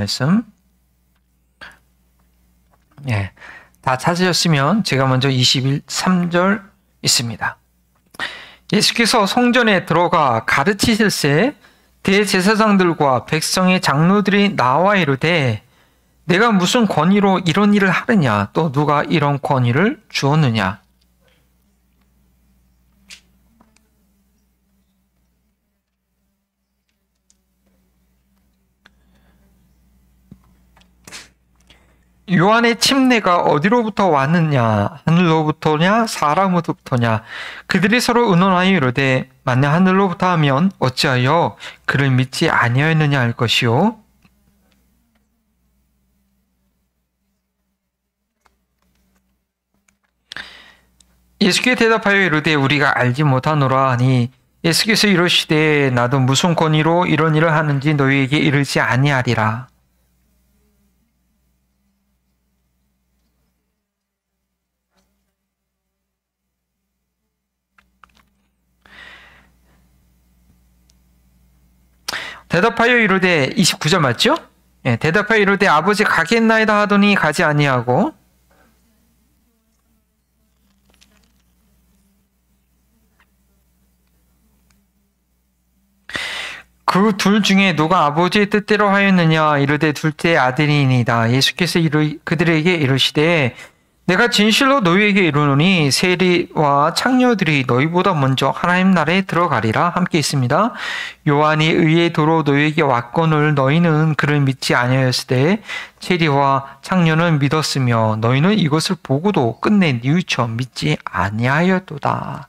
말씀. 예, 다 찾으셨으면 제가 먼저 23절 있습니다. 예수께서 성전에 들어가 가르치실새 대제사장들과 백성의 장로들이 나와 이르되 내가 무슨 권위로 이런 일을 하느냐, 또 누가 이런 권위를 주었느냐. 요한의 침례가 어디로부터 왔느냐, 하늘로부터냐 사람으로부터냐. 그들이 서로 의논하여 이르되 만약 하늘로부터 하면 어찌하여 그를 믿지 아니하였느냐 할 것이요. 예수께 대답하여 이르되 우리가 알지 못하노라 하니 예수께서 이르시되 나도 무슨 권위로 이런 일을 하는지 너희에게 이르지 아니하리라. 대답하여 이르되 29절 맞죠? 예, 대답하여 이르되 아버지 가겠나이다 하더니 가지 아니하고 그 둘 중에 누가 아버지의 뜻대로 하였느냐 이르되 둘째 아들이니이다. 예수께서 그들에게 이르시되 내가 진실로 너희에게 이르노니 세리와 창녀들이 너희보다 먼저 하나님 나라에 들어가리라. 함께 있습니다. 요한이 의의 도로 너희에게 왔거늘 너희는 그를 믿지 아니하였으되 세리와 창녀는 믿었으며 너희는 이것을 보고도 끝내 뉘우쳐 믿지 아니하였도다.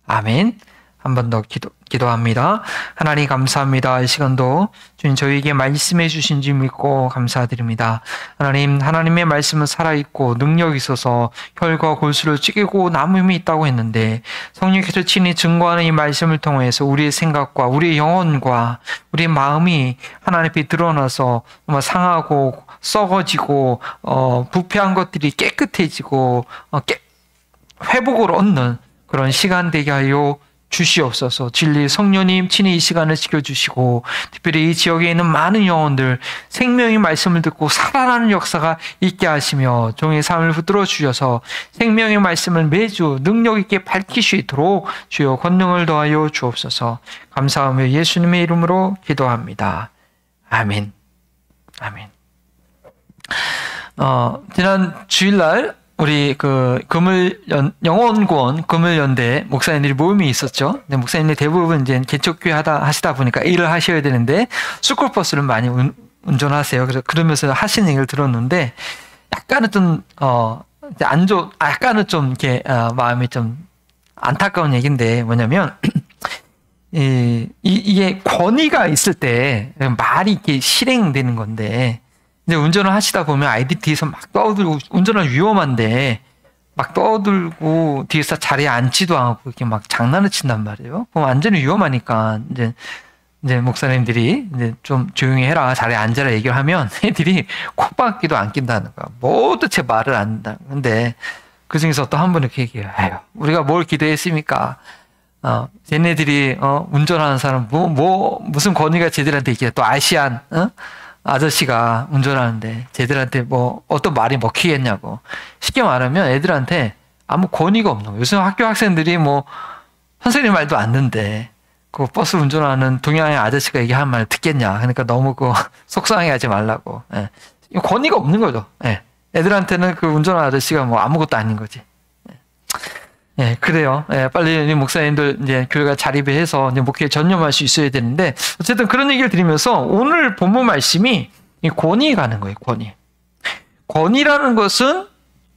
아멘. 한 번 더 기도합니다. 하나님 감사합니다. 이 시간도 주님 저희에게 말씀해 주신 줄 믿고 감사드립니다. 하나님, 하나님의 말씀은 살아있고 능력이 있어서 혈과 골수를 찌개고 남음이 있다고 했는데 성령께서 친히 증거하는 이 말씀을 통해서 우리의 생각과 우리의 영혼과 우리의 마음이 하나님 앞에 드러나서 상하고 썩어지고 부패한 것들이 깨끗해지고 회복을 얻는 그런 시간 되게 하여 주시옵소서. 진리 성령님 친히 이 시간을 지켜주시고 특별히 이 지역에 있는 많은 영혼들 생명의 말씀을 듣고 살아나는 역사가 있게 하시며 종의 삶을 붙들어 주셔서 생명의 말씀을 매주 능력 있게 밝힐 수 있도록 주여 권능을 더하여 주옵소서. 감사하며 예수님의 이름으로 기도합니다. 아멘. 아멘. 지난 주일날 우리 영원구원 금을연대 목사님들이 모임이 있었죠. 근데 목사님들 대부분 이제 개척교회 하시다 보니까 일을 하셔야 되는데 스쿨버스를 많이 운전하세요. 그래서 그러면서 하시는 얘기를 들었는데 약간은 좀 약간은 좀 이렇게 마음이 좀 안타까운 얘기인데 뭐냐면 이게 권위가 있을 때 말이 이렇게 실행되는 건데. 이제 운전을 하시다 보면 아이들 뒤에서 막 떠들고 운전은 위험한데 막 떠들고 뒤에서 자리에 앉지도 않고 이렇게 막 장난을 친단 말이에요. 그럼 완전히 위험하니까 이제 목사님들이 이제 좀 조용히 해라, 자리에 앉아라 얘기를 하면 애들이 콧방귀도 안 낀다는 거야. 모두 제 말을 안 한다. 근데 그 중에서 또 한 분 이렇게 얘기해요. 아유, 우리가 뭘 기도했습니까? 쟤네들이 운전하는 사람 무슨 권위가 쟤들한테 있게 또 아시안 아저씨가 운전하는데 쟤들한테 어떤 말이 먹히겠냐고. 쉽게 말하면 애들한테 아무 권위가 없는 거예요. 요즘 학교 학생들이 선생님 말도 안 듣는데 그 버스 운전하는 동양의 아저씨가 얘기한 말 듣겠냐. 그러니까 너무 속상해 하지 말라고. 예. 권위가 없는 거죠. 예. 애들한테는 그 운전하는 아저씨가 아무것도 아닌 거지. 예, 그래요. 예, 빨리 목사님들 이제 교회가 자립을 해서 이제 목회에 전념할 수 있어야 되는데 어쨌든 그런 얘기를 드리면서 오늘 본문 말씀이 이 권위에 가는 거예요. 권위라는 것은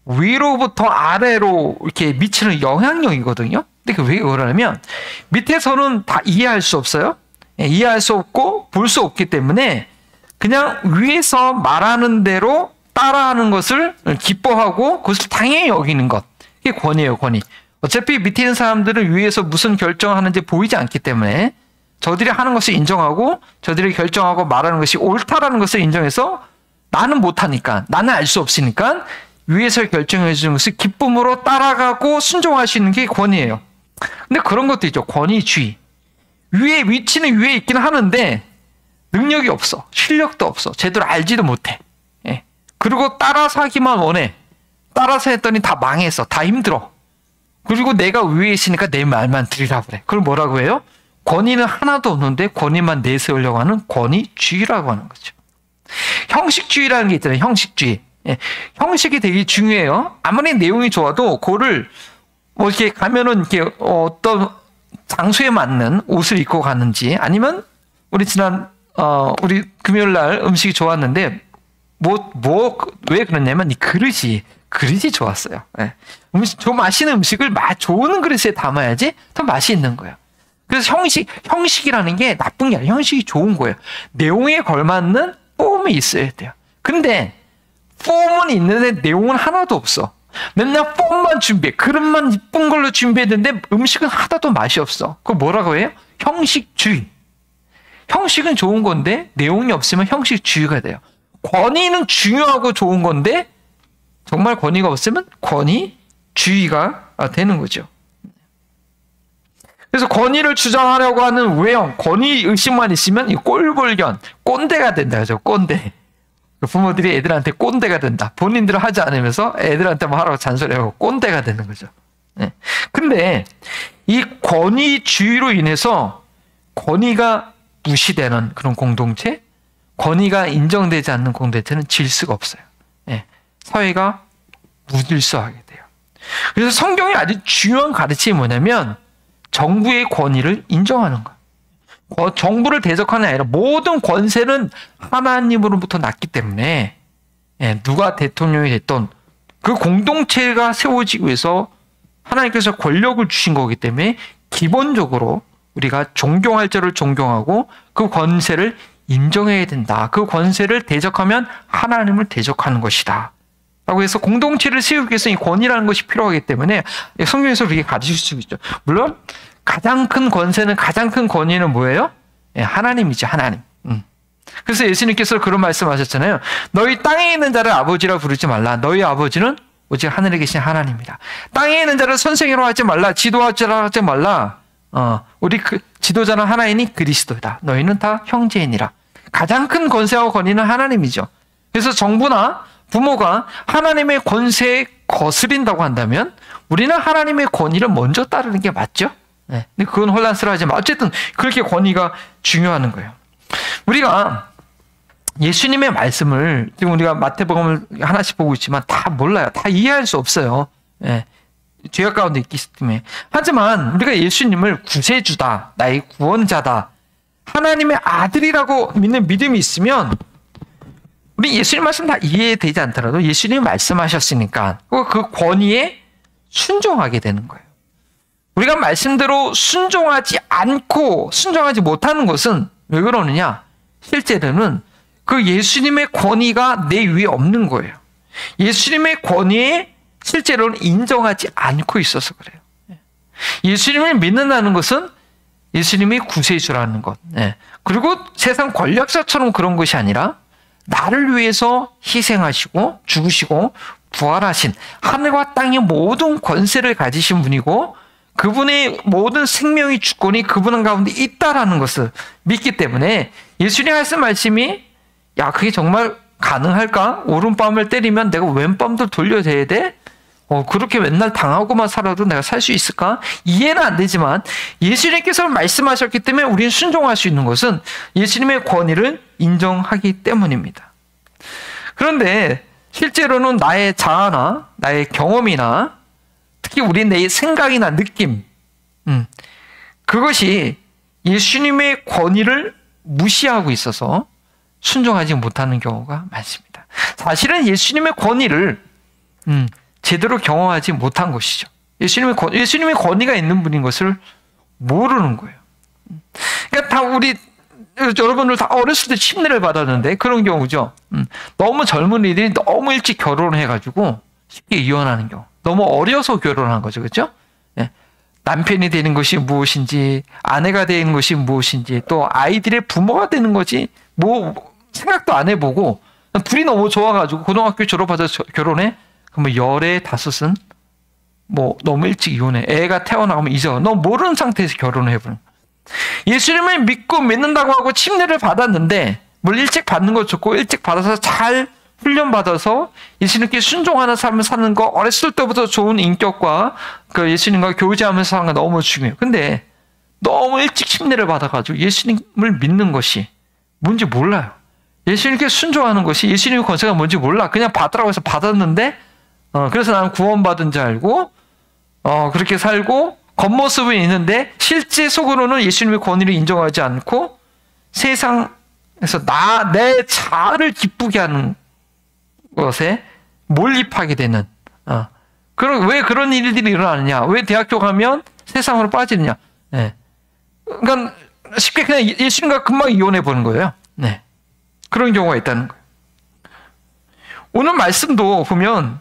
위로부터 아래로 이렇게 미치는 영향력이거든요. 근데 왜 그러냐면 밑에서는 다 이해할 수 없어요. 예, 이해할 수 없고 볼 수 없기 때문에 그냥 위에서 말하는 대로 따라하는 것을 기뻐하고 그것을 당연히 여기는 것. 이게 권위예요, 권위. 어차피 밑에 있는 사람들은 위에서 무슨 결정을 하는지 보이지 않기 때문에 저들이 하는 것을 인정하고 저들이 결정하고 말하는 것이 옳다라는 것을 인정해서 나는 못하니까, 나는 알 수 없으니까 위에서 결정해 주는 것을 기쁨으로 따라가고 순종할 수 있는 게 권위예요. 근데 그런 것도 있죠. 권위주의. 위치는 위에 있긴 하는데 능력이 없어. 실력도 없어. 제대로 알지도 못해. 예. 그리고 따라서 하기만 원해. 따라서 했더니 다 망했어. 다 힘들어. 그리고 내가 위에 있으니까 내 말만 들으라고 그래. 그걸 뭐라고 해요? 권위는 하나도 없는데 권위만 내세우려고 하는 권위주의라고 하는 거죠. 형식주의라는 게 있잖아요. 형식주의. 예. 형식이 되게 중요해요. 아무리 내용이 좋아도 그거를 뭐 이렇게 가면은 이렇게 어떤 장소에 맞는 옷을 입고 가는지, 아니면 우리 우리 금요일 날 음식이 좋았는데 왜 그러냐면 이 그릇이 좋았어요. 예. 좀 맛있는 음식을 좋은 그릇에 담아야지 더 맛이 있는 거예요. 그래서 형식이라는 게 나쁜 게 아니라 형식이 좋은 거예요. 내용에 걸맞는 폼이 있어야 돼요. 근데 폼은 있는데 내용은 하나도 없어. 맨날 폼만 준비해. 그릇만 이쁜 걸로 준비했는데 음식은 하나도 맛이 없어. 그거 뭐라고 해요? 형식주의. 형식은 좋은 건데 내용이 없으면 형식주의가 돼요. 권위는 중요하고 좋은 건데 정말 권위가 없으면 권위주의가 되는 거죠. 그래서 권위를 주장하려고 하는 외형, 권위 의식만 있으면 이 꼴불견, 꼰대가 된다. 그죠? 꼰대. 부모들이 애들한테 꼰대가 된다. 본인들은 하지 않으면서 애들한테 뭐 하라고 잔소리하고 꼰대가 되는 거죠. 네. 근데 이 권위주의로 인해서 권위가 무시되는 그런 공동체, 권위가 인정되지 않는 공동체는 질 수가 없어요. 네. 사회가 무질서하게 돼요. 그래서 성경의 아주 중요한 가르침이 뭐냐면 정부의 권위를 인정하는 거예요. 정부를 대적하는 게 아니라 모든 권세는 하나님으로부터 났기 때문에 누가 대통령이 됐던 그 공동체가 세워지기 위해서 하나님께서 권력을 주신 거기 때문에 기본적으로 우리가 존경할 자를 존경하고 그 권세를 인정해야 된다. 그 권세를 대적하면 하나님을 대적하는 것이다. 라고 해서 공동체를 세우기 위해서 이 권위라는 것이 필요하기 때문에 성경에서 그렇게 가르칠 수 있죠. 물론 가장 큰 권세는, 가장 큰 권위는 뭐예요? 하나님이죠. 하나님. 그래서 예수님께서 그런 말씀하셨잖아요. 너희 땅에 있는 자를 아버지라 부르지 말라. 너희 아버지는 오직 하늘에 계신 하나님이다. 땅에 있는 자를 선생이라고 하지 말라. 지도자라고 하지 말라. 우리 지도자는 하나이니 그리스도다. 너희는 다 형제이니라. 가장 큰 권세와 권위는 하나님이죠. 그래서 정부나 부모가 하나님의 권세에 거스린다고 한다면 우리는 하나님의 권위를 먼저 따르는 게 맞죠? 네. 근데 그건 혼란스러워하지만 어쨌든 그렇게 권위가 중요한 거예요. 우리가 예수님의 말씀을 지금 우리가 마태복음을 하나씩 보고 있지만 다 몰라요. 다 이해할 수 없어요. 네. 죄악 가운데 있기 때문에. 하지만 우리가 예수님을 구세주다, 나의 구원자다, 하나님의 아들이라고 믿는 믿음이 있으면 우리 예수님 말씀 다 이해되지 않더라도 예수님이 말씀하셨으니까 그 권위에 순종하게 되는 거예요. 우리가 말씀대로 순종하지 못하는 것은 왜 그러느냐? 실제로는 그 예수님의 권위가 내 위에 없는 거예요. 예수님의 권위에 실제로는 인정하지 않고 있어서 그래요. 예수님을 믿는다는 것은 예수님이 구세주라는 것. 그리고 세상 권력자처럼 그런 것이 아니라 나를 위해서 희생하시고 죽으시고 부활하신 하늘과 땅의 모든 권세를 가지신 분이고 그분의 모든 생명의 주권이 그분 가운데 있다라는 것을 믿기 때문에 예수님 하신 말씀이 야 그게 정말 가능할까? 오른뺨을 때리면 내가 왼뺨도 돌려줘야 돼? 그렇게 맨날 당하고만 살아도 내가 살 수 있을까? 이해는 안 되지만 예수님께서 말씀하셨기 때문에 우리는 순종할 수 있는 것은 예수님의 권위를 인정하기 때문입니다. 그런데 실제로는 나의 자아나 나의 경험이나 특히 우리 내 생각이나 느낌 그것이 예수님의 권위를 무시하고 있어서 순종하지 못하는 경우가 많습니다. 사실은 예수님의 권위를 제대로 경험하지 못한 것이죠. 예수님의 권위가 있는 분인 것을 모르는 거예요. 그러니까 다 여러분들 다 어렸을 때 침례를 받았는데 그런 경우죠. 너무 젊은이들이 너무 일찍 결혼을 해가지고 쉽게 이혼하는 경우. 너무 어려서 결혼한 거죠. 그렇죠? 네. 남편이 되는 것이 무엇인지, 아내가 되는 것이 무엇인지, 또 아이들의 부모가 되는 것이 생각도 안 해보고 둘이 너무 좋아가지고 고등학교 졸업하자 결혼해? 그럼 15은 너무 일찍 이혼해. 애가 태어나면 이제 너 모르는 상태에서 결혼을 해버려. 예수님을 믿고 믿는다고 하고 침례를 받았는데 뭘 일찍 받는 거 좋고 일찍 받아서 잘 훈련받아서 예수님께 순종하는 삶을 사는 거 어렸을 때부터 좋은 인격과 그 예수님과 교제하면서 사는 거 너무 중요해요. 근데 너무 일찍 침례를 받아가지고 예수님을 믿는 것이 뭔지 몰라요. 예수님께 순종하는 것이 예수님의 권세가 뭔지 몰라. 그냥 받으라고 해서 받았는데 그래서 나는 구원받은 줄 알고 그렇게 살고 겉모습은 있는데 실제 속으로는 예수님의 권위를 인정하지 않고 세상에서 내 자아를 기쁘게 하는 것에 몰입하게 되는 왜 그런 일들이 일어나느냐? 왜 대학교 가면 세상으로 빠지느냐? 네. 그러니까 쉽게 그냥 예수님과 금방 이혼해 보는 거예요. 네. 그런 경우가 있다는 거예요. 오늘 말씀도 보면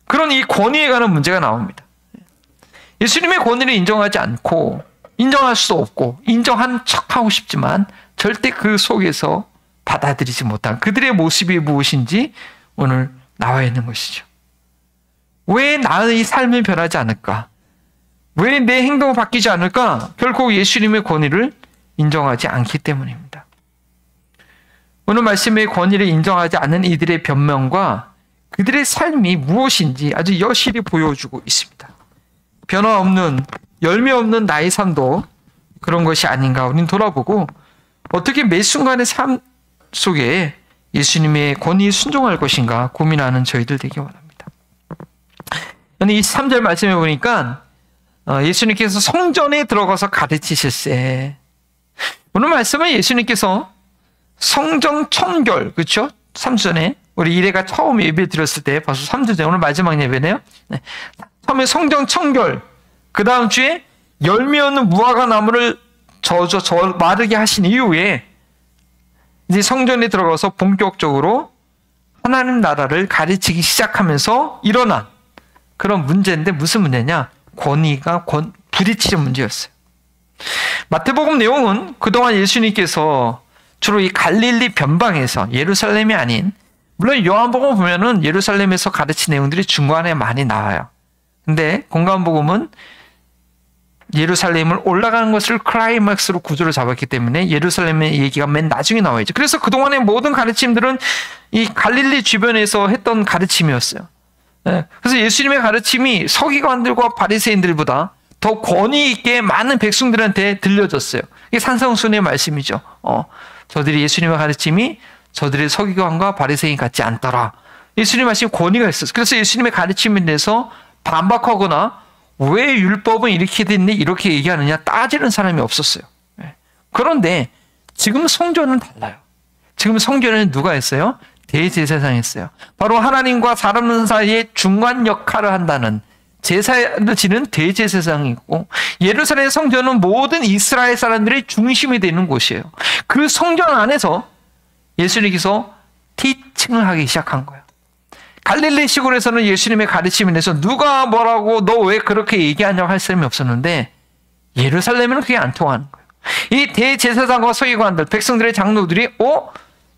그런 이 권위에 관한 문제가 나옵니다. 예수님의 권위를 인정하지 않고 인정할 수 없고 인정한 척하고 싶지만 절대 그 속에서 받아들이지 못한 그들의 모습이 무엇인지 오늘 나와 있는 것이죠. 왜 나의 삶이 변하지 않을까? 왜 내 행동이 바뀌지 않을까? 결국 예수님의 권위를 인정하지 않기 때문입니다. 오늘 말씀의 권위를 인정하지 않는 이들의 변명과 그들의 삶이 무엇인지 아주 여실히 보여주고 있습니다. 변화 없는, 열매 없는 나의 삶도 그런 것이 아닌가 우리는 돌아보고 어떻게 매 순간의 삶 속에 예수님의 권위에 순종할 것인가 고민하는 저희들 되기 원합니다. 이 3절 말씀해 보니까 예수님께서 성전에 들어가서 가르치실세. 오늘 말씀은 예수님께서 성전 청결, 그렇죠? 3주전에 우리 이래가 처음 예배 드렸을 때 벌써 3주 전에 오늘 마지막 예배네요. 네. 처음에 성전 청결, 그 다음 주에 열매 없는 무화과 나무를 마르게 하신 이후에 이제 성전에 들어가서 본격적으로 하나님 나라를 가르치기 시작하면서 일어난 그런 문제인데 무슨 문제냐? 권위가 부딪히는 문제였어요. 마태복음 내용은 그동안 예수님께서 주로 이 갈릴리 변방에서 예루살렘이 아닌 물론 요한복음 보면은 예루살렘에서 가르친 내용들이 중간에 많이 나와요. 근데 공관복음은 예루살렘을 올라가는 것을 클라이맥스로 구조를 잡았기 때문에 예루살렘의 얘기가 맨 나중에 나와야죠. 그래서 그동안의 모든 가르침들은 이 갈릴리 주변에서 했던 가르침이었어요. 그래서 예수님의 가르침이 서기관들과 바리새인들보다 더 권위 있게 많은 백성들한테 들려졌어요. 이게 산성순의 말씀이죠. 저들이 예수님의 가르침이 저들의 서기관과 바리새인 같지 않더라. 예수님의 말씀이 권위가 있었어요. 그래서 예수님의 가르침에 대해서 반박하거나 왜 율법은 이렇게 됐니? 이렇게 얘기하느냐 따지는 사람이 없었어요. 그런데 지금 성전은 달라요. 지금 성전에는 누가 했어요? 대제사장이 했어요. 바로 하나님과 사람 사이에 중간 역할을 한다는 제사를 지는 대제사장이 있고 예루살렘 성전은 모든 이스라엘 사람들의 중심이 되는 곳이에요. 그 성전 안에서 예수님께서 티칭을 하기 시작한 거예요. 갈릴리 시골에서는 예수님의 가르침에 대해서 누가 뭐라고 너 왜 그렇게 얘기하냐고 할 사람이 없었는데 예루살렘에는 그게 안 통하는 거예요. 이 대제사장과 서기관들, 백성들의 장로들이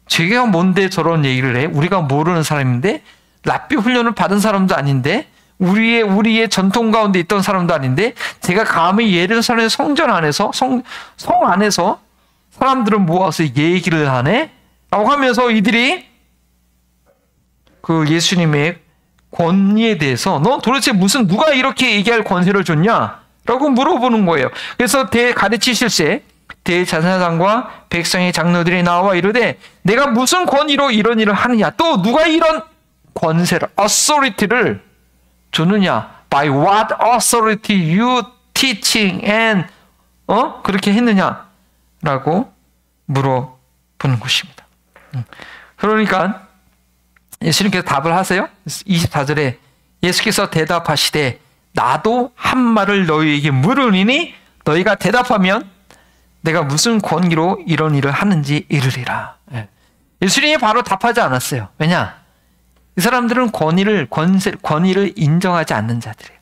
쟤가 뭔데 저런 얘기를 해? 우리가 모르는 사람인데 랍비 훈련을 받은 사람도 아닌데 우리의 전통 가운데 있던 사람도 아닌데 제가 감히 예루살렘 성전 안에서 성 안에서 사람들을 모아서 얘기를 하네? 라고 하면서 이들이 그 예수님의 권위에 대해서 너 도대체 누가 이렇게 얘기할 권세를 줬냐? 라고 물어보는 거예요. 그래서 가르치실세 대제사장과 백성의 장로들이 나와 이르되 내가 무슨 권위로 이런 일을 하느냐? 또 누가 이런 권세를, authority를 주느냐? By what authority you teaching and 그렇게 했느냐? 라고 물어보는 것입니다. 그러니까 예수님께서 답을 하세요. 24절에 예수께서 대답하시되 나도 한 말을 너희에게 물으리니 너희가 대답하면 내가 무슨 권위로 이런 일을 하는지 이르리라. 예수님이 바로 답하지 않았어요. 왜냐? 이 사람들은 권위를 인정하지 않는 자들이에요.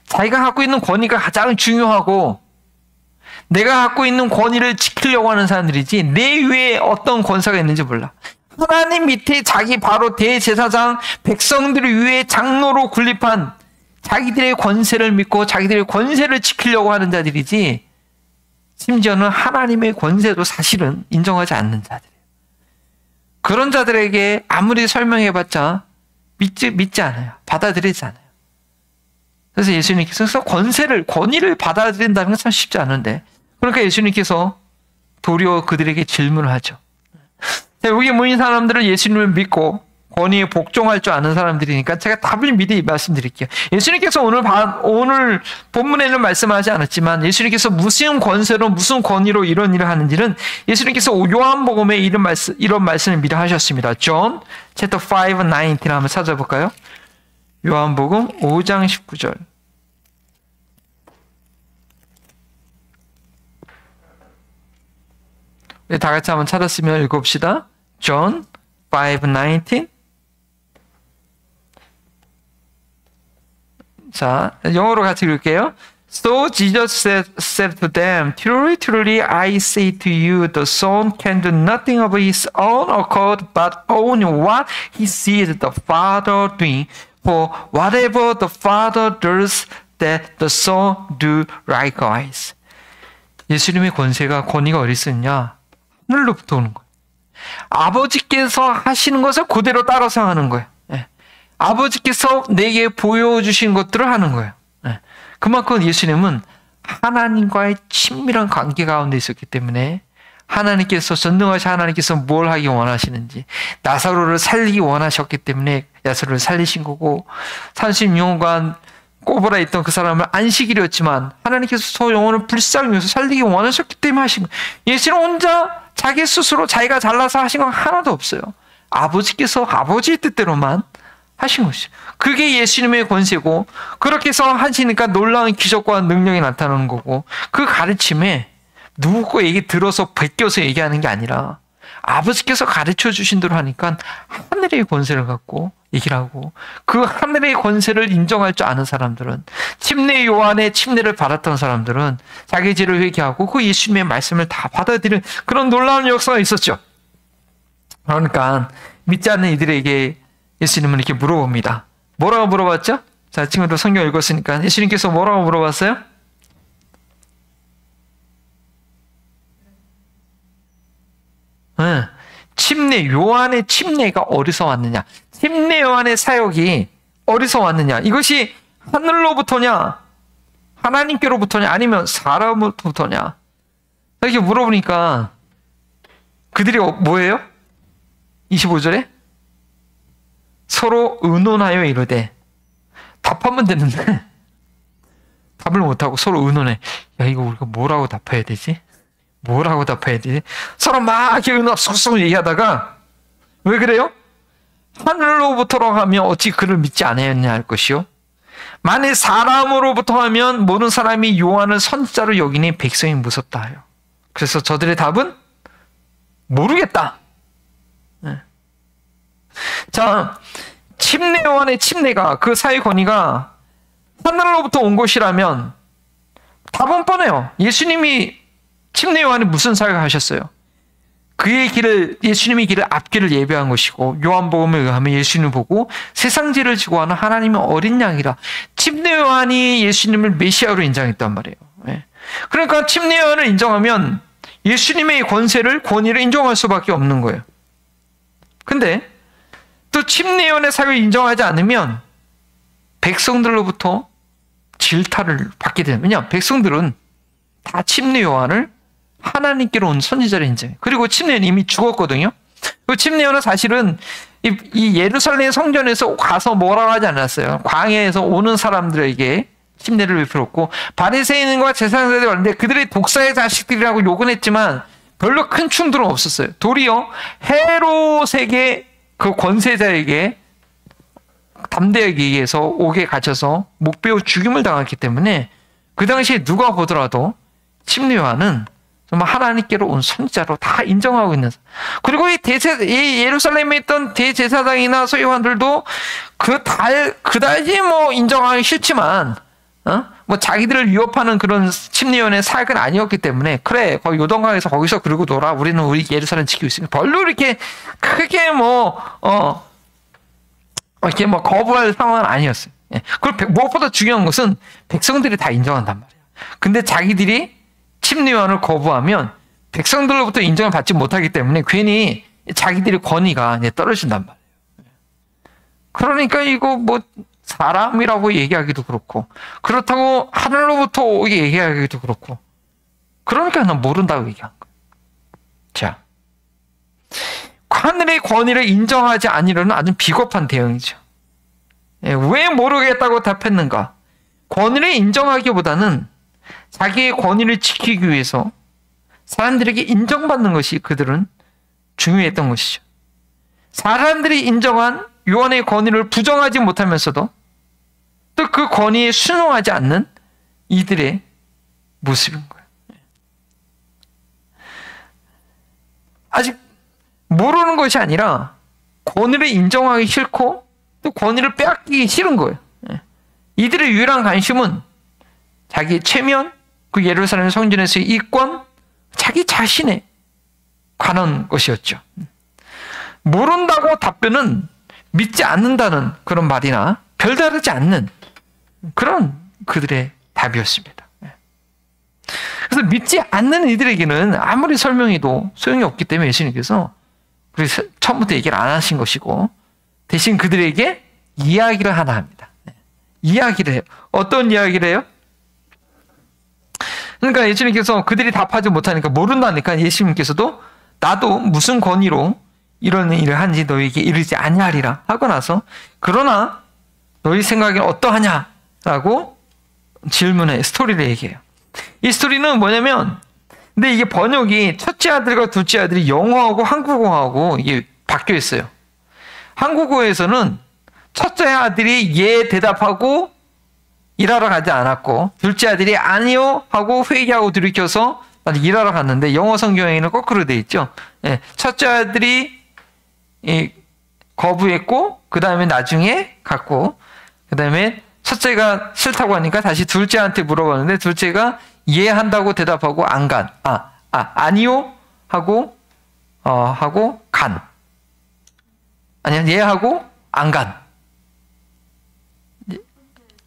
자기가 갖고 있는 권위가 가장 중요하고 내가 갖고 있는 권위를 지키려고 하는 사람들이지 내 위에 어떤 권세가 있는지 몰라. 하나님 밑에 자기 바로 대제사장 백성들을 위해 장로로 군립한 자기들의 권세를 믿고 자기들의 권세를 지키려고 하는 자들이지 심지어는 하나님의 권세도 사실은 인정하지 않는 자들이에요. 그런 자들에게 아무리 설명해봤자 믿지 않아요. 받아들이지 않아요. 그래서 예수님께서 권위를 받아들인다는 건 참 쉽지 않은데, 그러니까 예수님께서 도리어 그들에게 질문을 하죠. 여기 모인 사람들은 예수님을 믿고 권위에 복종할 줄 아는 사람들이니까 제가 답을 미리 말씀드릴게요. 예수님께서 오늘 본문에는 말씀하지 않았지만 예수님께서 무슨 권세로 무슨 권위로 이런 일을 하는지는 예수님께서 요한복음에 이런 말씀을 미리 하셨습니다. John chapter 5:19 한번 찾아볼까요? 요한복음 5장 19절. 네, 다 같이 한번 찾았으면 읽읍시다. John 5:19. 자, 영어로 같이 읽을게요. So Jesus said to them, Truly, truly, I say to you, the Son can do nothing of his own accord, but only what he sees the Father doing. For whatever the Father does, that the Son do likewise. 예수님의 권위가 어디서 있냐? 하늘로부터 오는 거예요. 아버지께서 하시는 것을 그대로 따라서 하는 거예요. 아버지께서 내게 보여주신 것들을 하는 거예요. 그만큼 예수님은 하나님과의 친밀한 관계 가운데 있었기 때문에 전능하신 하나님께서 뭘 하기 원하시는지, 나사로를 살리기 원하셨기 때문에 나사로를 살리신 거고, 36년간 꼬부라 있던 그 사람을 안식일이었지만 하나님께서 저 영혼을 불쌍히 여겨서 살리기 원하셨기 때문에 하신 거예요. 예수는 혼자 자기 스스로 자기가 잘나서 하신 건 하나도 없어요. 아버지께서 아버지의 뜻대로만 하신 것이죠. 그게 예수님의 권세고, 그렇게 해서 하시니까 놀라운 기적과 능력이 나타나는 거고, 그 가르침에 누구 얘기 들어서 베껴서 얘기하는 게 아니라 아버지께서 가르쳐 주신 대로 하니까 하늘의 권세를 갖고 얘기를 하고, 그 하늘의 권세를 인정할 줄 아는 사람들은, 침례 요한의 침례를 받았던 사람들은 자기 죄를 회개하고 그 예수님의 말씀을 다 받아들이는 그런 놀라운 역사가 있었죠. 그러니까 믿지 않는 이들에게 예수님은 이렇게 물어봅니다. 뭐라고 물어봤죠? 자, 친구들 성경 읽었으니까 예수님께서 뭐라고 물어봤어요? 침례, 요한의 침례가 어디서 왔느냐? 침례 요한의 사역이 어디서 왔느냐? 이것이 하늘로부터냐? 하나님께로부터냐? 아니면 사람으로부터냐? 이렇게 물어보니까 그들이 뭐예요? 25절에 서로 의논하여 이르되, 답하면 되는데 답을 못하고 서로 의논해. 야, 이거 우리가 뭐라고 답해야 되지? 뭐라고 답해야 되지? 서로 막 이렇게 의논 쏙쏙 얘기하다가, 왜 그래요? 하늘로부터로 하면 어찌 그를 믿지 않았냐 할 것이요, 만일 사람으로부터 하면 모든 사람이 요한을 선지자로 여기니 백성이 무섭다 하여. 그래서 저들의 답은 모르겠다. 자, 침례 요한의 침례가, 그 사회 권위가 하늘로부터 온 것이라면 답은 뻔해요. 예수님이 침례 요한이 무슨 사역을 하셨어요? 예수님의 길을 앞길을 예배한 것이고, 요한복음에 의하면 예수님을 보고 세상 죄를 지고 하는 하나님의 어린 양이라 침례 요한이 예수님을 메시아로 인정했단 말이에요. 그러니까 침례 요한을 인정하면 예수님의 권위를 인정할 수밖에 없는 거예요. 근데 또 침례 요한의 사역을 인정하지 않으면 백성들로부터 질타를 받게 되는, 왜냐하면 백성들은 다 침례 요한을 하나님께로 온 선지자를 인정해요. 그리고 침례 요한이 이미 죽었거든요. 그 침례 요한은 사실은 이 예루살렘 성전에서 가서 뭐라고 하지 않았어요. 광야에서 오는 사람들에게 침례를 베풀었고, 바리새인과 제사장들이 왔는데 그들의 독사의 자식들이라고 욕은 했지만 별로 큰 충돌은 없었어요. 도리어 헤롯에게, 그 권세자에게 담대하게 얘기해서 옥에 갇혀서 목 베어 죽임을 당했기 때문에 그 당시에 누가 보더라도 침례 요한은 정말 하나님께로 온 선지자로 다 인정하고 있는. 그리고 이 예루살렘에 있던 대제사장이나 서기관들도 그다지 뭐 인정하기 싫지만, 뭐 자기들을 위협하는 그런 침례 요한의 사역은 아니었기 때문에, 그래, 거기 요단강에서 거기서 그러고 놀아, 우리는 우리 예루살렘 지키고 있으니까 별로 이렇게 크게 이렇게 거부할 상황은 아니었어요. 그리고 무엇보다 중요한 것은 백성들이 다 인정한단 말이에요. 근데 자기들이 침례요한을 거부하면 백성들로부터 인정을 받지 못하기 때문에 괜히 자기들의 권위가 이제 떨어진단 말이에요. 그러니까 이거 뭐 사람이라고 얘기하기도 그렇고, 그렇다고 하늘로부터 오게 얘기하기도 그렇고, 그러니까 난 모른다고 얘기한 거예요. 자, 하늘의 권위를 인정하지 아니려는 아주 비겁한 대응이죠. 왜 모르겠다고 답했는가? 권위를 인정하기보다는 자기의 권위를 지키기 위해서 사람들에게 인정받는 것이 그들은 중요했던 것이죠. 사람들이 인정한 요한의 권위를 부정하지 못하면서도 또 그 권위에 순응하지 않는 이들의 모습인 거예요. 아직 모르는 것이 아니라 권위를 인정하기 싫고 또 권위를 빼앗기기 싫은 거예요. 이들의 유일한 관심은 자기의 체면, 그 예루살렘 성전에서의 이권, 자기 자신에 관한 것이었죠. 모른다고 답변은 믿지 않는다는 그런 말이나 별다르지 않는 그런 그들의 답이었습니다. 그래서 믿지 않는 이들에게는 아무리 설명해도 소용이 없기 때문에 예수님께서 그래서 처음부터 얘기를 안 하신 것이고 대신 그들에게 이야기를 하나 합니다. 이야기를 해요. 어떤 이야기를 해요? 그러니까 예수님께서 그들이 답하지 못하니까 모른다니까 예수님께서도 나도 무슨 권위로 이런 일을 하는지 너희에게 이르지 아니하리라 하고 나서 그러나 너희 생각엔 어떠하냐라고 질문해 스토리를 얘기해요. 이 스토리는 뭐냐면 근데 이게 번역이 첫째 아들과 둘째 아들이 영어하고 한국어하고 이게 바뀌어 있어요. 한국어에서는 첫째 아들이 예 대답하고 일하러 가지 않았고 둘째 아들이 아니요 하고 회개하고 들이켜서 일하러 갔는데 영어 성경에는 거꾸로 돼 있죠. 예, 첫째 아들이 거부했고 그 다음에 나중에 갔고 그 다음에 첫째가 싫다고 하니까 다시 둘째한테 물어봤는데 둘째가 예 한다고 대답하고 안 간. 아니요 하고 간. 아니야 예 하고 안 간.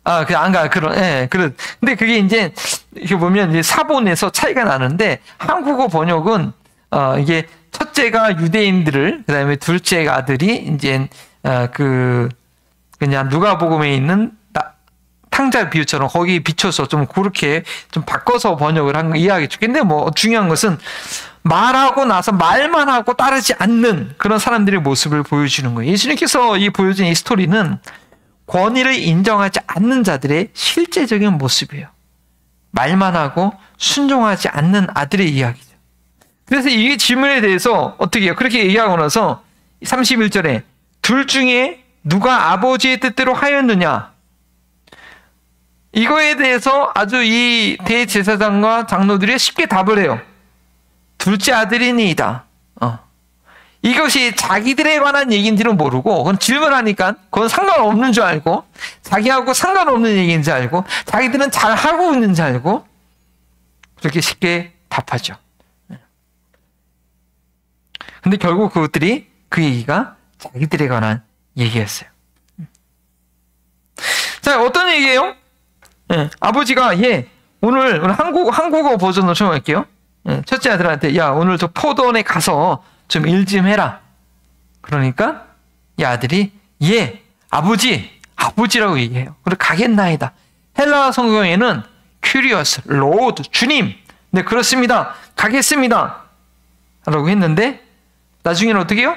안 가. 근데 그게 이제, 이렇게 보면 이제 사본에서 차이가 나는데, 한국어 번역은, 이게 첫째가 유대인들을, 그 다음에 둘째 아들이 이제, 그냥 누가복음에 있는 탕자 비유처럼 거기에 비춰서 좀 그렇게 좀 바꿔서 번역을 한 거 이해하겠죠. 근데 뭐 중요한 것은 말하고 나서 말만 하고 따르지 않는 그런 사람들의 모습을 보여주는 거예요. 예수님께서 보여준 이 스토리는 권위를 인정하지 않는 자들의 실제적인 모습이에요. 말만 하고 순종하지 않는 아들의 이야기죠. 그래서 이 질문에 대해서 어떻게 해요? 그렇게 얘기하고 나서 31절에 둘 중에 누가 아버지의 뜻대로 하였느냐? 이거에 대해서 아주 이 대제사장과 장로들이 쉽게 답을 해요. 둘째 아들이니이다. 이것이 자기들에 관한 얘기인지는 모르고 그건 질문하니까 그건 상관없는 줄 알고 자기하고 상관없는 얘기인 줄 알고 자기들은 잘하고 있는 줄 알고 그렇게 쉽게 답하죠. 근데 결국 그것들이 그 얘기가 자기들에 관한 얘기였어요. 자, 어떤 얘기예요? 아버지가 오늘 한국어 버전으로 설명할게요. 첫째 아들한테 야 오늘 저 포도원에 가서 좀 일 좀 해라. 그러니까 이 아들이 아버지라고 얘기해요. 그리고 가겠나이다. 헬라 성경에는 큐리어스, 로드, 주님. 네 그렇습니다. 가겠습니다. 라고 했는데 나중에는 어떻게 해요?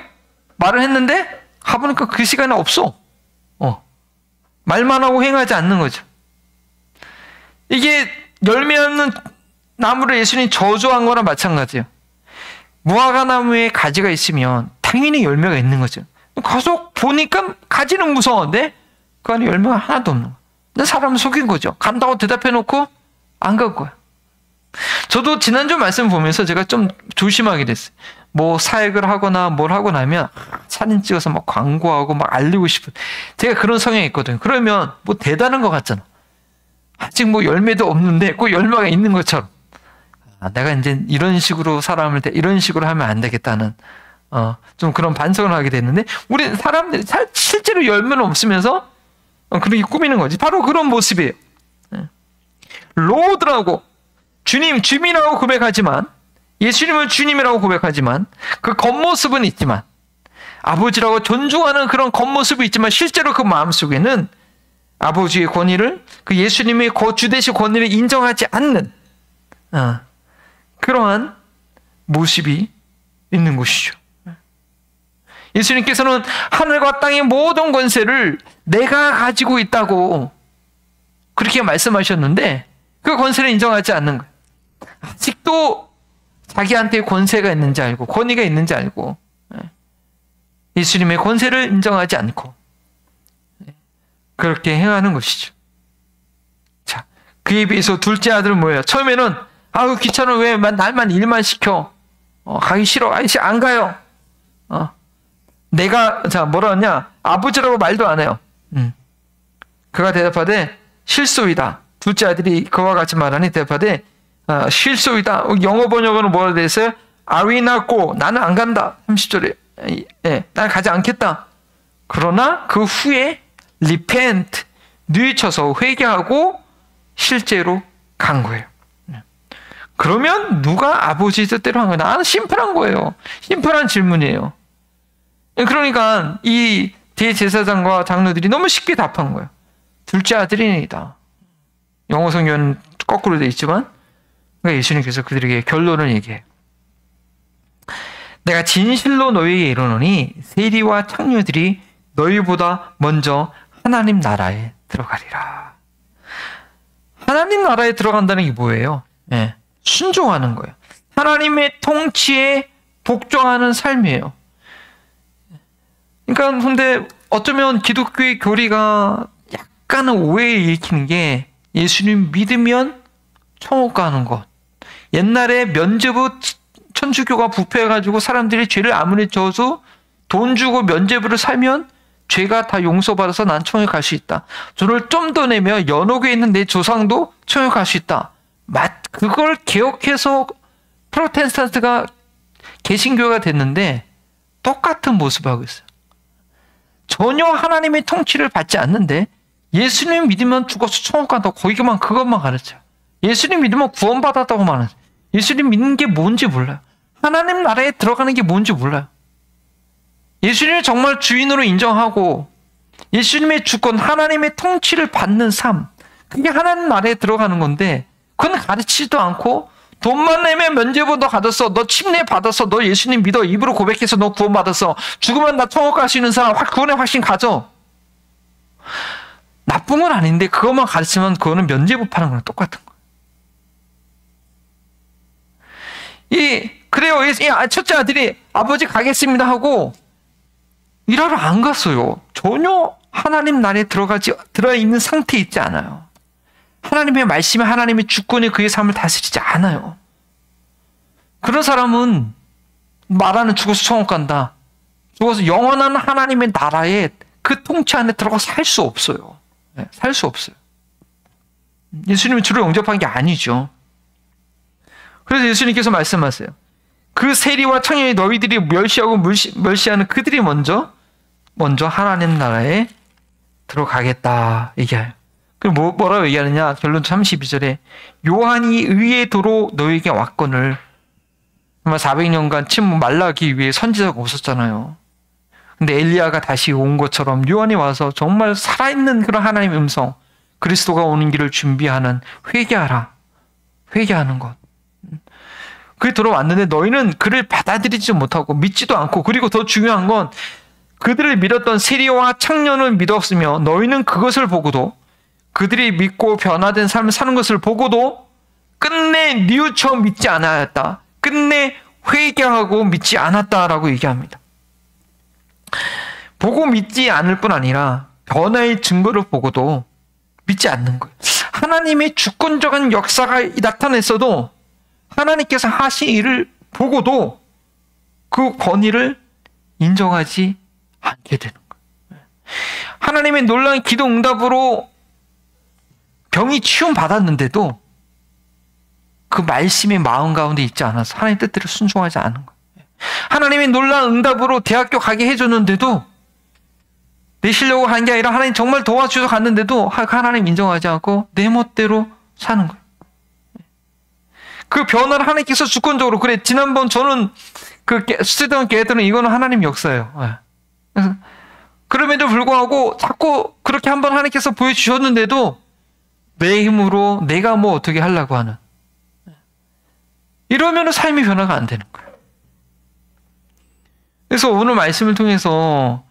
말을 했는데 가보니까 그 시간에 없어. 말만 하고 행하지 않는 거죠. 이게 열매 없는 나무를 예수님이 저주한 거랑 마찬가지예요. 무화과 나무에 가지가 있으면 당연히 열매가 있는 거죠. 가서 보니까 가지는 무서운데 그 안에 열매가 하나도 없는 거예요. 사람을 속인 거죠. 간다고 대답해놓고 안 갈 거예요. 저도 지난주 말씀 보면서 제가 좀 조심하게 됐어요. 뭐 사역을 하거나 뭘 하고 나면 사진 찍어서 막 광고하고 막 알리고 싶은 제가 그런 성향이 있거든요. 그러면 뭐 대단한 것 같잖아. 아직 뭐 열매도 없는데 꼭 열매가 있는 것처럼 내가 이제 이런 식으로 이런 식으로 하면 안 되겠다는 좀 그런 반성을 하게 됐는데 우리 사람들이 실제로 열매는 없으면서 그렇게 꾸미는 거지. 바로 그런 모습이에요. 로드라고 주님, 주님이라고 고백하지만, 예수님을 주님이라고 고백하지만, 그 겉모습은 있지만, 아버지라고 존중하는 그런 겉모습이 있지만, 실제로 그 마음속에는 아버지의 권위를, 그 예수님의 주되신 권위를 인정하지 않는 그러한 모습이 있는 것이죠. 예수님께서는 하늘과 땅의 모든 권세를 내가 가지고 있다고 그렇게 말씀하셨는데 그 권세를 인정하지 않는 거예요. 아직도 자기한테 권세가 있는지 알고 권위가 있는지 알고 예수님의 권세를 인정하지 않고 그렇게 행하는 것이죠. 자, 그에 비해서 둘째 아들은 뭐예요? 처음에는 아우 귀찮아 왜 날만 일만 시켜 가기 싫어 아이씨 안 가요. 내가 자 뭐라 하냐 아버지라고 말도 안 해요. 그가 대답하되 실소이다. 둘째 아들이 그와 같이 말하니 대답하되 실소이다. 영어 번역으로 뭐라 되어 있어요? I will not go. 나는 안 간다. 30절에 나는 가지 않겠다. 그러나 그 후에 repent 뉘우쳐서 회개하고 실제로 간 거예요. 그러면 누가 아버지 뜻대로 한 거예요? 나는 심플한 거예요. 심플한 질문이에요. 그러니까 이 대제사장과 장로들이 너무 쉽게 답한 거예요. 둘째 아들이니다. 영어 성경은 거꾸로 되어 있지만 그러니까 예수님께서 그들에게 결론을 얘기해요. 내가 진실로 너희에게 이르노니 세리와 창녀들이 너희보다 먼저 하나님 나라에 들어가리라. 하나님 나라에 들어간다는 게 뭐예요? 순종하는 거예요. 하나님의 통치에 복종하는 삶이에요. 그러니까 근데 어쩌면 기독교의 교리가 약간은 오해에 일으키는 게 예수님 믿으면 천국 가는 것. 옛날에 면죄부 천주교가 부패해가지고 사람들이 죄를 아무리 져도 돈 주고 면죄부를 살면 죄가 다 용서받아서 난 천국 갈 수 있다. 돈을 좀 더 내면 연옥에 있는 내 조상도 천국 갈 수 있다. 그걸 개혁해서 프로테스탄트가 개신교가 됐는데 똑같은 모습을 하고 있어요. 전혀 하나님의 통치를 받지 않는데 예수님 믿으면 죽어서 천국 간다고 거기만 그것만 가르쳐요. 예수님 믿으면 구원받았다고 말하죠. 예수님 믿는 게 뭔지 몰라요. 하나님 나라에 들어가는 게 뭔지 몰라요. 예수님을 정말 주인으로 인정하고 예수님의 주권, 하나님의 통치를 받는 삶, 그게 하나님 나라에 들어가는 건데 그건 가르치지도 않고 돈만 내면 면죄부 너 받았어. 너 침례 받았어. 너 예수님 믿어. 입으로 고백해서 너 구원 받았어. 죽으면 나 천국 갈 수 있는 사람 구원의 확신 가져. 나쁜 건 아닌데 그것만 가르치면 그거는 면죄부 파는 거랑 똑같은 거예요. 그래요. 첫째 아들이 아버지 가겠습니다 하고 일하러 안 갔어요. 전혀 하나님 나라에 들어있는 상태에 있지 않아요. 하나님의 말씀에 하나님의 주권이 그의 삶을 다스리지 않아요. 그런 사람은 말하는 죽어서 천국 간다. 죽어서 영원한 하나님의 나라에 그 통치 안에 들어가 살 수 없어요. 살 수 없어요. 예수님이 주를 영접한 게 아니죠. 그래서 예수님께서 말씀하세요. 그 세리와 창녀의 너희들이 멸시하고 멸시하는 그들이 먼저 하나님 나라에 들어가겠다 얘기해요. 그리고 뭐라고 얘기하느냐? 결론 32절에 요한이 의의 도로 너에게 왔거늘. 정말 400년간 침묵 말라기 위해 선지자가 없었잖아요. 근데 엘리야가 다시 온 것처럼 요한이 와서 정말 살아있는 그런 하나님의 음성, 그리스도가 오는 길을 준비하는 회개하라. 회개하는 것. 그게 들어왔는데 너희는 그를 받아들이지 못하고 믿지도 않고, 그리고 더 중요한 건 그들을 믿었던 세리와 창녀는 믿었으며 너희는 그것을 보고도, 그들이 믿고 변화된 삶을 사는 것을 보고도 끝내 뉘우쳐 믿지 않았다. 끝내 회개하고 믿지 않았다라고 얘기합니다. 보고 믿지 않을 뿐 아니라 변화의 증거를 보고도 믿지 않는 거예요. 하나님의 주권적인 역사가 나타냈어도 하나님께서 하신 일을 보고도 그 권위를 인정하지 않게 되는 거예요. 하나님의 놀라운 기도 응답으로 병이 치유 받았는데도 그 말씀이 마음 가운데 있지 않아서 하나님 뜻대로 순종하지 않은 거예요. 하나님의 놀라운 응답으로 대학교 가게 해줬는데도 내 실력으로 한 게 아니라 하나님 정말 도와주셔서 갔는데도 하나님 인정하지 않고 내 멋대로 사는 거예요. 그 변화를 하나님께서 주권적으로, 그래, 지난번 저는 스테반 걔들은 이거는 하나님 역사예요. 네. 그래서 그럼에도 불구하고 자꾸 그렇게 한번 하나님께서 보여주셨는데도 내 힘으로 내가 뭐 어떻게 하려고 하는, 이러면 삶의 변화가 안 되는 거예요. 그래서 오늘 말씀을 통해서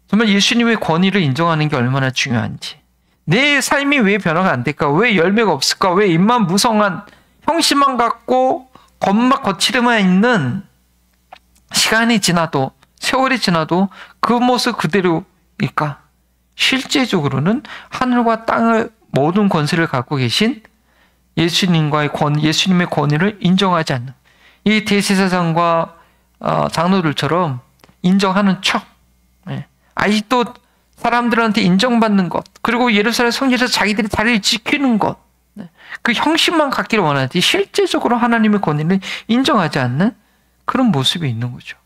정말 예수님의 권위를 인정하는 게 얼마나 중요한지, 내 삶이 왜 변화가 안 될까, 왜 열매가 없을까, 왜 입만 무성한 형식만 갖고 겉막 거칠에만 있는, 시간이 지나도 세월이 지나도 그 모습 그대로일까? 실제적으로는 하늘과 땅을 모든 권세를 갖고 계신 예수님의 권위를 인정하지 않는 이 대제사장과 장로들처럼 인정하는 척, 아직도 사람들한테 인정받는 것, 그리고 예루살렘 성전에서 자기들이 자리를 지키는 것, 그 형식만 갖기를 원하지 실제적으로 하나님의 권위를 인정하지 않는 그런 모습이 있는 거죠.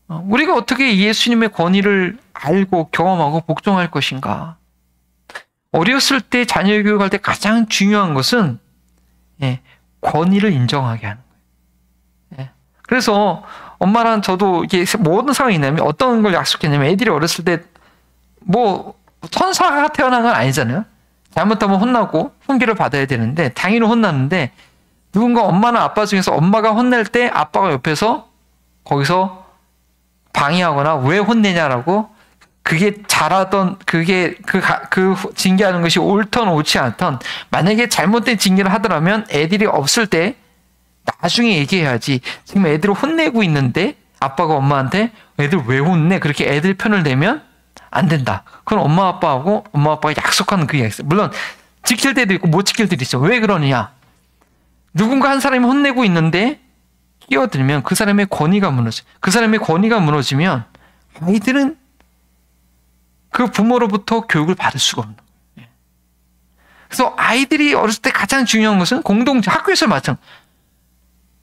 우리가 어떻게 예수님의 권위를 알고 경험하고 복종할 것인가? 어렸을 때 자녀 교육할 때 가장 중요한 것은 권위를 인정하게 하는 거예요. 그래서 엄마랑 저도 이게 모든 상황이 있냐면 어떤 걸 약속했냐면, 애들이 어렸을 때 뭐 천사가 태어난 건 아니잖아요. 잘못하면 혼나고 훈계를 받아야 되는데 당연히 혼났는데, 누군가 엄마나 아빠 중에서 엄마가 혼낼 때 아빠가 옆에서 거기서 방해하거나 왜 혼내냐라고, 그게 잘하던 그 징계하는 것이 옳던 옳지 않던, 만약에 잘못된 징계를 하더라면 애들이 없을 때 나중에 얘기해야지, 지금 애들을 혼내고 있는데 아빠가 엄마한테 애들 왜 혼내? 그렇게 애들 편을 내면 안 된다. 그건 엄마 아빠가 약속하는 그 이야기였어요. 물론 지킬 때도 있고 못 지킬 때도 있어. 왜 그러느냐? 누군가 한 사람이 혼내고 있는데 끼어들면 그 사람의 권위가 무너져. 그 사람의 권위가 무너지면 아이들은 그 부모로부터 교육을 받을 수가 없는 거예요. 그래서 아이들이 어렸을 때 가장 중요한 것은 학교에서 마찬가지.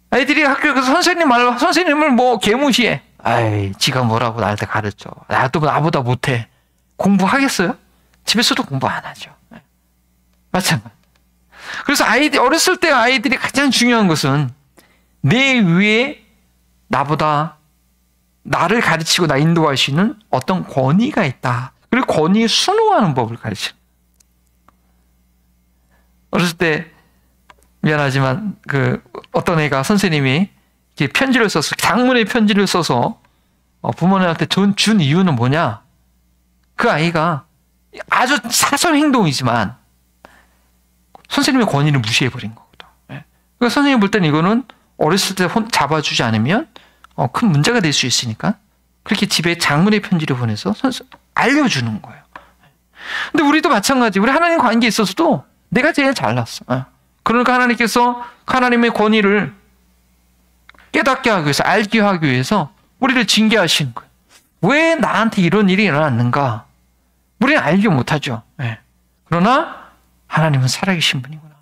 아이들이 학교에서 선생님을 뭐 개무시해. 아이, 지가 뭐라고 나한테 가르쳐. 나도 나보다 못해. 공부하겠어요? 집에서도 공부 안 하죠. 마찬가지. 그래서 어렸을 때 아이들이 가장 중요한 것은 내 위에 나를 가르치고 나 인도할 수 있는 어떤 권위가 있다. 그리고 권위에 순응하는 법을 가르치는. 어렸을 때 미안하지만 어떤 애가 선생님이 편지를 써서, 장문의 편지를 써서 부모님한테 준 이유는 뭐냐? 그 아이가 아주 사소한 행동이지만 선생님의 권위를 무시해버린 거거든. 그러니까 선생님이 볼 때는 이거는 어렸을 때 잡아주지 않으면 큰 문제가 될 수 있으니까 그렇게 집에 장문의 편지를 보내서 알려주는 거예요. 근데 우리도 마찬가지. 우리 하나님 관계에 있어서도 내가 제일 잘났어. 그러니까 하나님께서 하나님의 권위를 깨닫게 하기 위해서, 알게 하기 위해서 우리를 징계하시는 거예요. 왜 나한테 이런 일이 일어났는가? 우리는 알지 못하죠. 그러나 하나님은 살아계신 분이구나.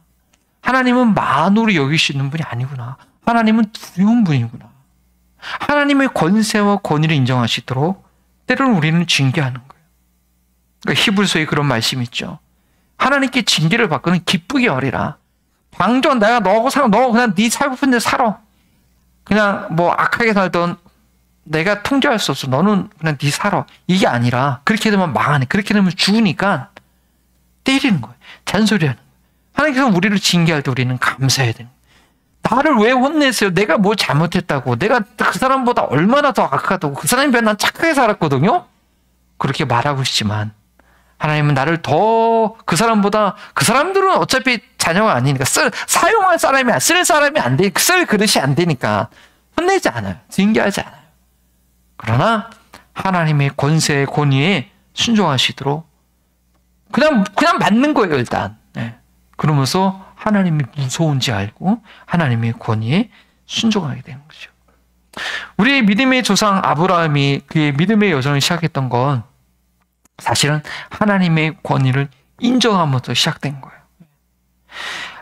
하나님은 만으로 여기시는 분이 아니구나. 하나님은 두려운 분이구나. 하나님의 권세와 권위를 인정하시도록 때로는 우리는 징계하는 거예요. 그러니까 히브리서에 그런 말씀이 있죠. 하나님께 징계를 받고는 기쁘게 여리라. 방전 내가 너 그냥 네 살고 싶은 데 살아. 그냥 뭐 악하게 살던 내가 통제할 수 없어. 너는 그냥 네 살아. 이게 아니라 그렇게 되면 망하네. 그렇게 되면 죽으니까 때리는 거예요. 잔소리하는 거예요. 하나님께서 우리를 징계할 때 우리는 감사해야 되는 거예요. 나를 왜 혼냈어요? 내가 뭘 잘못했다고. 내가 그 사람보다 얼마나 더 악하다고. 그 사람이 난 착하게 살았거든요. 그렇게 말하고 싶지만 하나님은 나를 더 그 사람들은 어차피 자녀가 아니니까 사용할 사람이 쓸 사람이 안 돼. 쓸 그릇이 안 되니까 혼내지 않아요. 징계하지 않아요. 그러나 하나님의 권세의 권위에 순종하시도록 그냥 맞는 거예요, 일단. 그러면서 하나님이 무서운지 알고 하나님의 권위에 순종하게 되는 거죠. 우리의 믿음의 조상 아브라함이 그의 믿음의 여정을 시작했던 건 사실은 하나님의 권위를 인정하면서 시작된 거예요.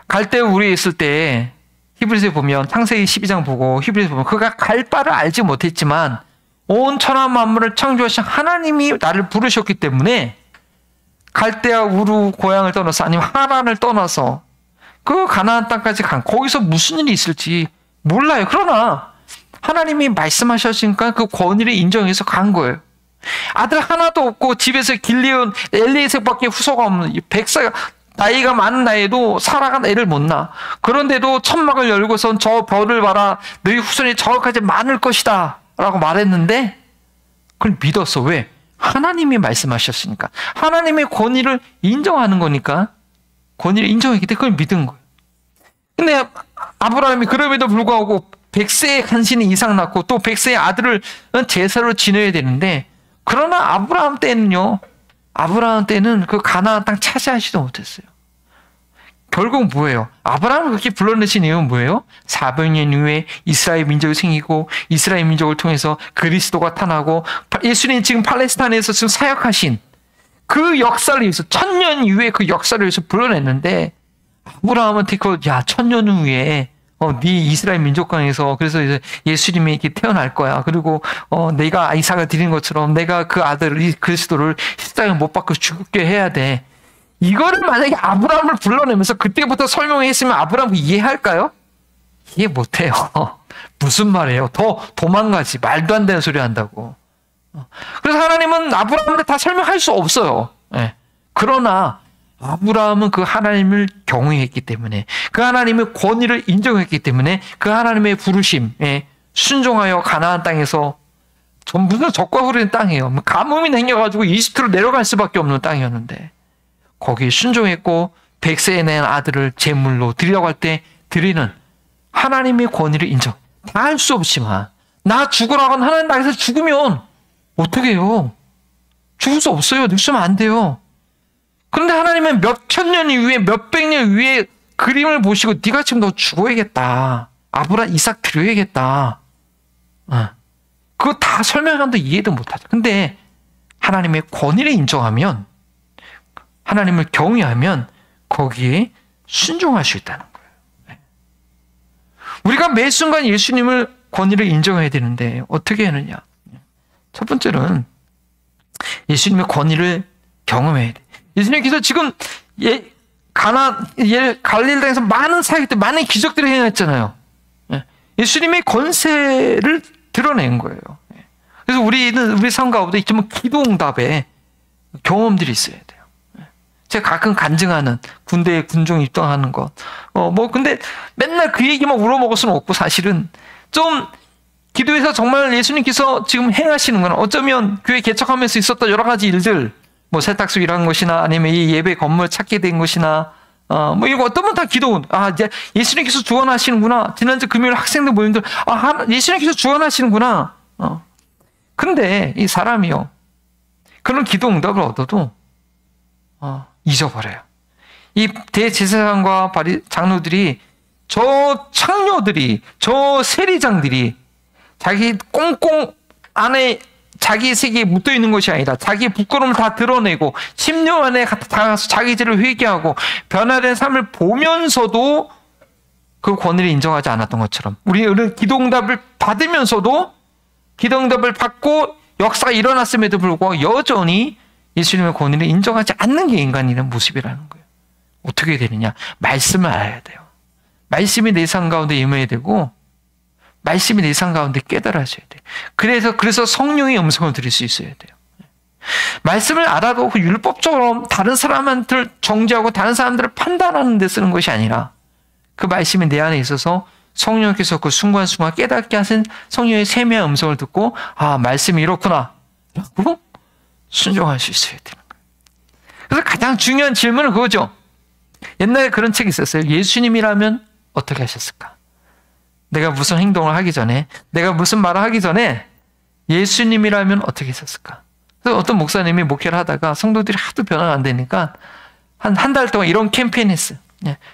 갈대 우리에 있을 때 히브리서에 보면, 창세기 12장 보고 히브리서에 보면 그가 갈 바를 알지 못했지만 온 천하 만물을 창조하신 하나님이 나를 부르셨기 때문에 갈대아 우루 고향을 떠나서, 아니면 하란을 떠나서 그 가나안 땅까지 거기서 무슨 일이 있을지 몰라요. 그러나 하나님이 말씀하셨으니까 그 권위를 인정해서 간 거예요. 아들 하나도 없고 집에서 길리온 엘리에셀밖에 후손가 없는 백사가 나이가 많은 나이에도 사라가 애를 못 낳아. 그런데도 천막을 열고선 저 벌을 봐라. 너희 후손이 저까지 많을 것이다 라고 말했는데 그걸 믿었어. 왜? 하나님이 말씀하셨으니까. 하나님의 권위를 인정하는 거니까 권위를 인정했기 때문에 그걸 믿은 거예요. 근데 아브라함이 그럼에도 불구하고 100세의 간신히 이상 낳고 또 100세의 아들을 제사로 지내야 되는데 그러나 아브라함 때는 그 가나안 땅 차지하지도 못했어요. 결국 뭐예요? 아브라함을 그렇게 불러내신 이유는 뭐예요? 400년 이후에 이스라엘 민족이 생기고 이스라엘 민족을 통해서 그리스도가 타나고 예수님 지금 팔레스타인에서 지금 사역하신 그 역사를 위해서 1000년 이후에 그 역사를 위해서 불러냈는데 아브라함한테 야 1000년 후에 네 이스라엘 민족강에서 그래서 이제 예수님이 이렇게 태어날 거야. 그리고 내가 이삭을 드린 것처럼 내가 그 아들 그리스도를 십자가에 못 박고 죽게 해야 돼. 이거를 만약에 아브라함을 불러내면서 그때부터 설명했으면 아브라함 이해할까요? 이해 못해요. 무슨 말이에요? 더 도망가지. 말도 안 되는 소리 한다고. 그래서 하나님은 아브라함한테 다 설명할 수 없어요. 네. 그러나 아브라함은 그 하나님을 경외했기 때문에 그 하나님의 권위를 인정했기 때문에 그 하나님의 부르심에 순종하여 가나안 땅에서 무슨 적과 흐르는 땅이에요. 가뭄이 생겨가지고 이집트로 내려갈 수밖에 없는 땅이었는데 거기에 순종했고 100세에 낸 아들을 제물로 드리려고 할 때 드리는 하나님의 권위를 인정. 다 할 수 없지만 나 죽으라고 하는 하나님 나라에서 죽으면 어떻게 해요? 죽을 수 없어요. 늙으면 안 돼요. 그런데 하나님은 몇천 년 이후에 몇백 년 이후에 그림을 보시고 네가 지금 너 죽어야겠다. 아브라함 이삭 드려야겠다. 그거 다 설명한도 이해도 못하죠. 근데 하나님의 권위를 인정하면 하나님을 경외하면 거기에 순종할 수 있다는 거예요. 우리가 매 순간 예수님을 권위를 인정해야 되는데 어떻게 하느냐. 첫 번째는 예수님의 권위를 경험해야 돼. 예수님께서 지금 갈릴리 땅에서 많은 사역들, 많은 기적들을 행했잖아요. 예수님의 권세를 드러낸 거예요. 그래서 우리 삶 가운데 있지만 기도응답에 경험들이 있어야 돼요. 제가 가끔 간증하는 군대에 군종 입당하는 것. 근데 맨날 그 얘기만 우러먹을 수는 없고 사실은 좀 기도에서 정말 예수님께서 지금 행하시는구나. 어쩌면 교회 개척하면서 있었던 여러 가지 일들, 세탁소 일한 것이나 아니면 이 예배 건물 찾게 된 것이나 이거 어떤 분 다 기도. 이제 예수님께서 주관하시는구나. 지난주 금요일 학생들 모임들 예수님께서 주관하시는구나. 근데 이 사람이요. 그런 기도 응답을 얻어도 잊어버려요. 이 대제사장과 장로들이 저 창녀들이 저 세리장들이 자기 꽁꽁 안에 자기 세계에 묻어 있는 것이 아니라 자기 부끄러움을 다 드러내고 10년 안에 가서 자기 죄를 회개하고 변화된 삶을 보면서도 그 권위를 인정하지 않았던 것처럼 우리는 기도응답을 받으면서도 기도응답을 받고 역사가 일어났음에도 불구하고 여전히 예수님의 권위를 인정하지 않는 게 인간이라는 모습이라는 거예요. 어떻게 되느냐? 말씀을 알아야 돼요. 말씀이 내 삶 가운데 임해야 되고 말씀이 내 삶 가운데 깨달아져야 돼요. 그래서 성령의 음성을 들을 수 있어야 돼요. 말씀을 알아도 율법적으로 다른 사람한테 정죄하고 다른 사람들을 판단하는 데 쓰는 것이 아니라 그 말씀이 내 안에 있어서 성령께서 그 순간순간 깨닫게 하신 성령의 세미한 음성을 듣고 말씀이 이렇구나 라고 순종할 수 있어야 되는 거예요. 그래서 가장 중요한 질문은 그거죠. 옛날에 그런 책이 있었어요. 예수님이라면 어떻게 하셨을까? 내가 무슨 행동을 하기 전에 내가 무슨 말을 하기 전에 예수님이라면 어떻게 했었을까? 그래서 어떤 목사님이 목회를 하다가 성도들이 하도 변화가 안 되니까 한 달 동안 이런 캠페인 했어요.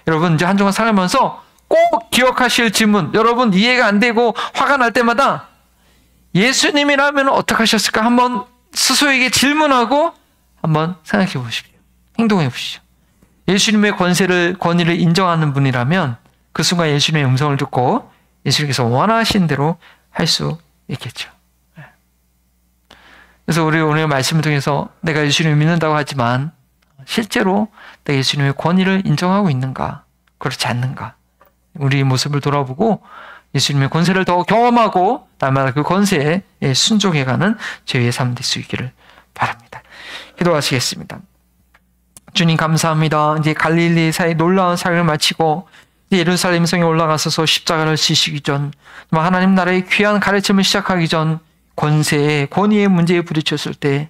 여러분 이제 한 주간 살면서 꼭 기억하실 질문, 여러분 이해가 안 되고 화가 날 때마다 예수님이라면 어떻게 하셨을까? 한번 스스로에게 질문하고 한번 생각해 보십시오. 행동해 보시죠. 예수님의 권위를 인정하는 분이라면 그 순간 예수님의 음성을 듣고 예수님께서 원하신 대로 할 수 있겠죠. 그래서 우리 오늘 말씀을 통해서 내가 예수님을 믿는다고 하지만 실제로 내가 예수님의 권위를 인정하고 있는가? 그렇지 않는가? 우리 모습을 돌아보고 예수님의 권세를 더 경험하고 날마다 그 권세에 순종해가는 저희의 삶 될 수 있기를 바랍니다. 기도하시겠습니다. 주님 감사합니다. 이제 갈릴리사의 놀라운 사역을 마치고 예루살렘 성에 올라가셔서 십자가를 지시기 전, 하나님 나라의 귀한 가르침을 시작하기 전 권세의 권위의 문제에 부딪혔을 때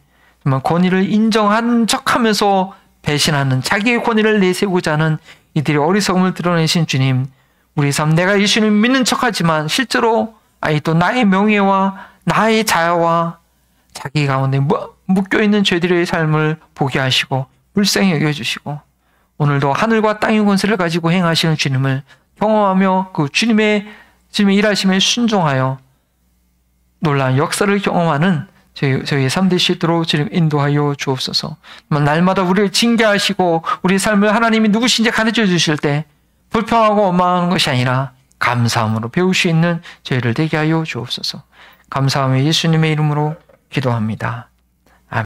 권위를 인정한 척하면서 배신하는 자기의 권위를 내세우고자 하는 이들의 어리석음을 드러내신 주님, 우리 삶 내가 예수님 믿는 척하지만 실제로 또 나의 명예와 나의 자아와 자기 가운데 묶여있는 죄들의 삶을 보게 하시고 불쌍히 여겨주시고 오늘도 하늘과 땅의 권세를 가지고 행하시는 주님을 경험하며 그 주님의 일하심에 순종하여 놀라운 역사를 경험하는 저희의 삶 될 수 있도록 주님 인도하여 주옵소서. 날마다 우리를 징계하시고 우리 삶을 하나님이 누구신지 가르쳐 주실 때 불평하고 원망하는 것이 아니라 감사함으로 배울 수 있는 저희를 되게 하여 주옵소서. 감사하며 예수님의 이름으로 기도합니다.